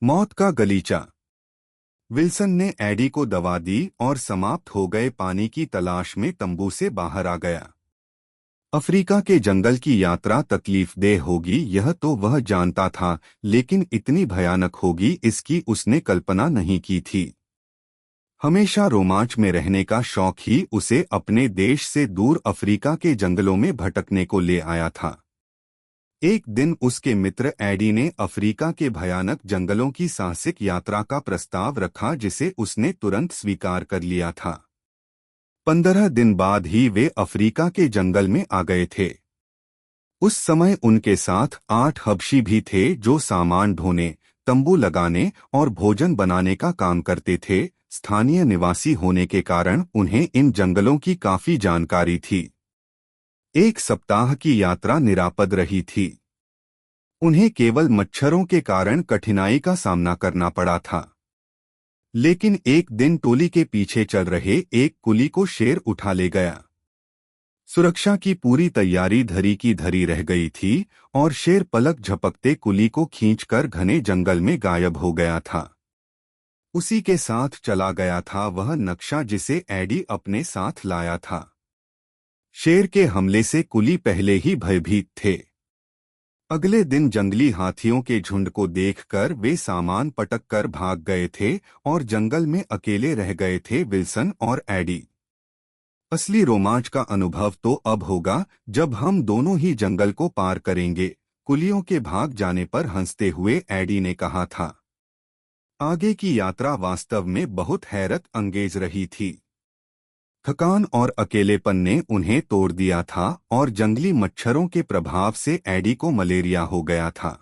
मौत का गलीचा। विल्सन ने एडी को दवा दी और समाप्त हो गए पानी की तलाश में तंबू से बाहर आ गया। अफ्रीका के जंगल की यात्रा तकलीफदेह होगी यह तो वह जानता था, लेकिन इतनी भयानक होगी इसकी उसने कल्पना नहीं की थी। हमेशा रोमांच में रहने का शौक ही उसे अपने देश से दूर अफ्रीका के जंगलों में भटकने को ले आया था। एक दिन उसके मित्र एडी ने अफ्रीका के भयानक जंगलों की साहसिक यात्रा का प्रस्ताव रखा जिसे उसने तुरंत स्वीकार कर लिया था। 15 दिन बाद ही वे अफ्रीका के जंगल में आ गए थे। उस समय उनके साथ 8 हबशी भी थे जो सामान ढोने, तंबू लगाने और भोजन बनाने का काम करते थे। स्थानीय निवासी होने के कारण उन्हें इन जंगलों की काफी जानकारी थी। 1 सप्ताह की यात्रा निरापद रही थी। उन्हें केवल मच्छरों के कारण कठिनाई का सामना करना पड़ा था। लेकिन एक दिन टोली के पीछे चल रहे एक कुली को शेर उठा ले गया। सुरक्षा की पूरी तैयारी धरी की धरी रह गई थी और शेर पलक झपकते कुली को खींचकर घने जंगल में गायब हो गया था। उसी के साथ चला गया था वह नक्शा जिसे एडी अपने साथ लाया था। शेर के हमले से कुली पहले ही भयभीत थे। अगले दिन जंगली हाथियों के झुंड को देखकर वे सामान पटक कर भाग गए थे और जंगल में अकेले रह गए थे विल्सन और एडी। असली रोमांच का अनुभव तो अब होगा जब हम दोनों ही जंगल को पार करेंगे, कुलियों के भाग जाने पर हंसते हुए एडी ने कहा था। आगे की यात्रा वास्तव में बहुत हैरत अंगेज रही थी। थकान और अकेलेपन ने उन्हें तोड़ दिया था और जंगली मच्छरों के प्रभाव से एडी को मलेरिया हो गया था।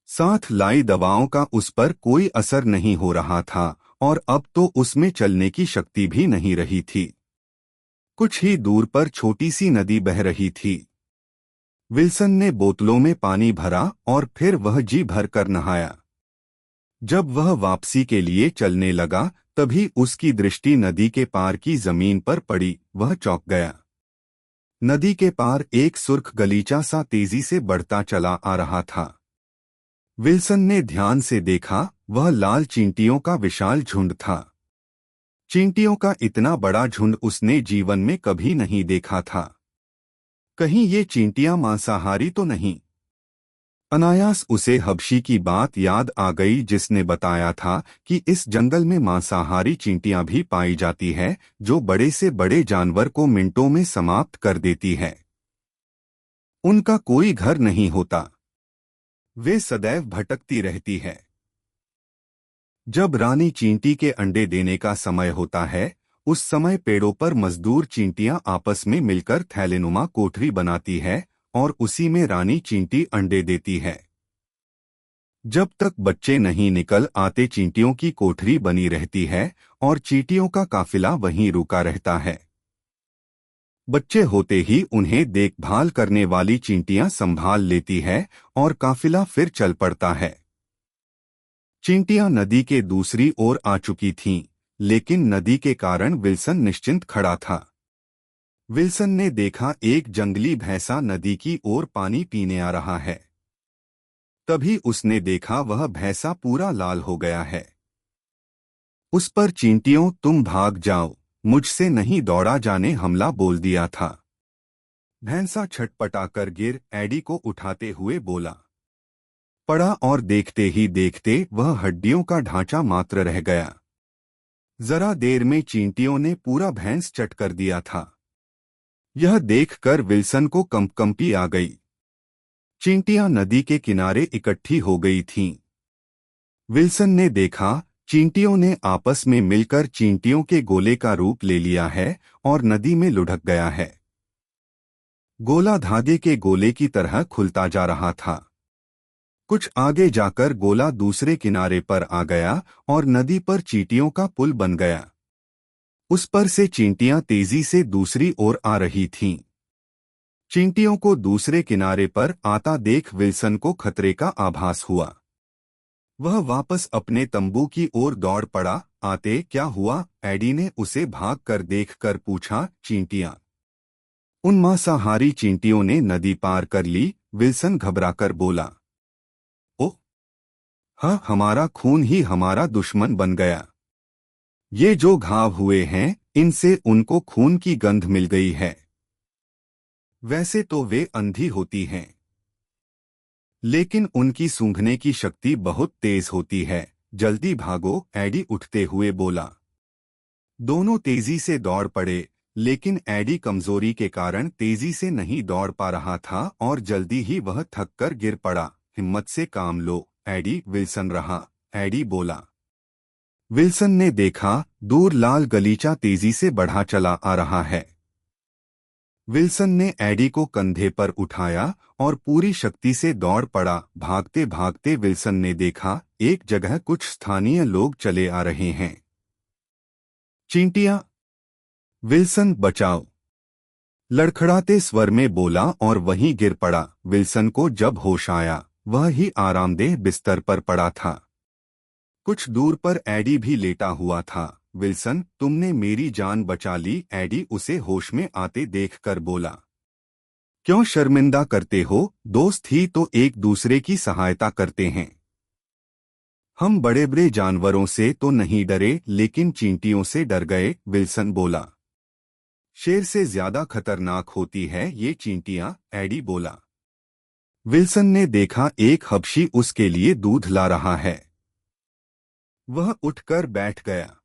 साथ लाई दवाओं का उस पर कोई असर नहीं हो रहा था और अब तो उसमें चलने की शक्ति भी नहीं रही थी। कुछ ही दूर पर छोटी सी नदी बह रही थी। विल्सन ने बोतलों में पानी भरा और फिर वह जी भर कर नहाया। जब वह वापसी के लिए चलने लगा तभी उसकी दृष्टि नदी के पार की जमीन पर पड़ी। वह चौंक गया। नदी के पार एक सुर्ख गलीचा सा तेजी से बढ़ता चला आ रहा था। विल्सन ने ध्यान से देखा, वह लाल चींटियों का विशाल झुंड था। चींटियों का इतना बड़ा झुंड उसने जीवन में कभी नहीं देखा था। कहीं ये चींटियां मांसाहारी तो नहीं? अनायास उसे हबशी की बात याद आ गई जिसने बताया था कि इस जंगल में मांसाहारी चींटियां भी पाई जाती है जो बड़े से बड़े जानवर को मिनटों में समाप्त कर देती है। उनका कोई घर नहीं होता, वे सदैव भटकती रहती है। जब रानी चींटी के अंडे देने का समय होता है उस समय पेड़ों पर मजदूर चींटियां आपस में मिलकर थैलेनुमा कोठरी बनाती है और उसी में रानी चींटी अंडे देती है। जब तक बच्चे नहीं निकल आते चींटियों की कोठरी बनी रहती है और चींटियों का काफिला वहीं रुका रहता है। बच्चे होते ही उन्हें देखभाल करने वाली चींटियां संभाल लेती है और काफिला फिर चल पड़ता है। चींटियां नदी के दूसरी ओर आ चुकी थीं, लेकिन नदी के कारण विल्सन निश्चिंत खड़ा था। विल्सन ने देखा एक जंगली भैंसा नदी की ओर पानी पीने आ रहा है। तभी उसने देखा वह भैंसा पूरा लाल हो गया है। उस पर चींटियों तुम भाग जाओ, मुझसे नहीं दौड़ा जाने हमला बोल दिया था। भैंसा छटपटाकर गिर एडी को उठाते हुए बोला पड़ा और देखते ही देखते वह हड्डियों का ढांचा मात्र रह गया। जरा देर में चींटियों ने पूरा भैंस चट कर दिया था। यह देखकर विल्सन को कंपकंपी आ गई। चींटियां नदी के किनारे इकट्ठी हो गई थीं। विल्सन ने देखा चींटियों ने आपस में मिलकर चींटियों के गोले का रूप ले लिया है और नदी में लुढ़क गया है। गोला धागे के गोले की तरह खुलता जा रहा था। कुछ आगे जाकर गोला दूसरे किनारे पर आ गया और नदी पर चींटियों का पुल बन गया। उस पर से चींटियां तेजी से दूसरी ओर आ रही थीं। चींटियों को दूसरे किनारे पर आता देख विल्सन को खतरे का आभास हुआ। वह वापस अपने तंबू की ओर दौड़ पड़ा। आते क्या हुआ? एडी ने उसे भागकर देखकर पूछा। चींटियां। उन मांसाहारी चींटियों ने नदी पार कर ली, विल्सन घबराकर बोला। ओ! हाँ, हमारा खून ही हमारा दुश्मन बन गया। ये जो घाव हुए हैं, इनसे उनको खून की गंध मिल गई है। वैसे तो वे अंधी होती हैं, लेकिन उनकी सूंघने की शक्ति बहुत तेज होती है। जल्दी भागो, एडी उठते हुए बोला। दोनों तेजी से दौड़ पड़े, लेकिन एडी कमजोरी के कारण तेजी से नहीं दौड़ पा रहा था और जल्दी ही वह थककर गिर पड़ा। हिम्मत से काम लो, एडी। विल्सन रहा, एडी बोला। विल्सन ने देखा, दूर लाल गलीचा तेजी से बढ़ा चला आ रहा है। विल्सन ने एडी को कंधे पर उठाया और पूरी शक्ति से दौड़ पड़ा। भागते भागते विल्सन ने देखा, एक जगह कुछ स्थानीय लोग चले आ रहे हैं। चींटियां, विल्सन बचाओ, लड़खड़ाते स्वर में बोला और वहीं गिर पड़ा। विल्सन को जब होश आया, वह ही आरामदेह बिस्तर पर पड़ा था। कुछ दूर पर एडी भी लेटा हुआ था। विल्सन, तुमने मेरी जान बचा ली, एडी उसे होश में आते देखकर बोला। क्यों शर्मिंदा करते हो? दोस्त ही तो एक दूसरे की सहायता करते हैं। हम बड़े बड़े जानवरों से तो नहीं डरे, लेकिन चींटियों से डर गए, विल्सन बोला। शेर से ज्यादा खतरनाक होती है ये चींटियां, एडी बोला। विल्सन ने देखा, एक हबशी उसके लिए दूध ला रहा है। वह उठकर बैठ गया।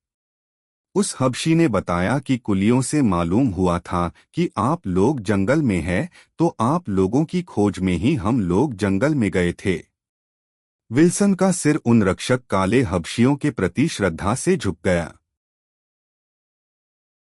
उस हबशी ने बताया कि कुलियों से मालूम हुआ था कि आप लोग जंगल में हैं, तो आप लोगों की खोज में ही हम लोग जंगल में गए थे। विल्सन का सिर उन रक्षक काले हबशियों के प्रति श्रद्धा से झुक गया।